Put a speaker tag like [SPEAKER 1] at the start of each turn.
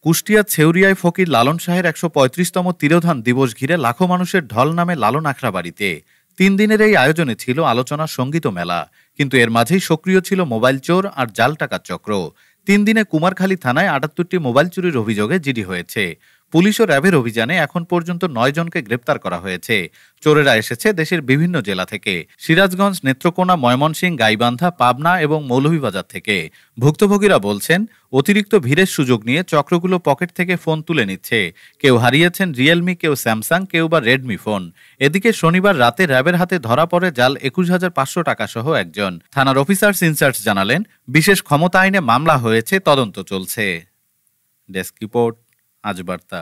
[SPEAKER 1] কুষ্টিয়ার ছেউরিয়ায় ফকির লালন শাহের ১৩৫তম তিরোধান দিবস ঘিরে লাখো মানুষের ঢল নামে লালন আখড়াবাড়িতে। ৩ দিনের এই আয়োজনে ছিল আলোচনা, সঙ্গীত ও মেলা, কিন্তু এর মাঝেই সক্রিয় ছিল মোবাইল চোর আর জাল টাকার চক্র। ৩ দিনে কুমারখালী থানায় ৭৮টি মোবাইল চুরির অভিযোগে জিডি হয়েছে। পুলিশ ও র্যাবের অভিযানে এখন পর্যন্ত ৯ জনকে গ্রেপ্তার করা হয়েছে। চোরেরা এসেছে দেশের বিভিন্ন জেলা থেকে, সিরাজগঞ্জ, নেত্রকোনা, ময়মনসিংহ, গাইবান্ধা, পাবনা এবং মৌলভীবাজার থেকে। ভুক্তভোগীরা বলছেন, অতিরিক্ত ভিড়ের সুযোগ নিয়ে চক্রগুলো পকেট থেকে ফোন তুলে নিচ্ছে। কেউ হারিয়েছেন রিয়েলমি, কেউ স্যামসাং, কেউ বা রেডমি ফোন। এদিকে শনিবার রাতে র্যাবের হাতে ধরা পড়ে জাল ২১,৫০০ টাকা সহ একজন। থানার অফিসার্স ইনচার্জ জানালেন, বিশেষ ক্ষমতা আইনে মামলা হয়েছে, তদন্ত চলছে। ডেস্ক রিপোর্ট, আজ বার্তা।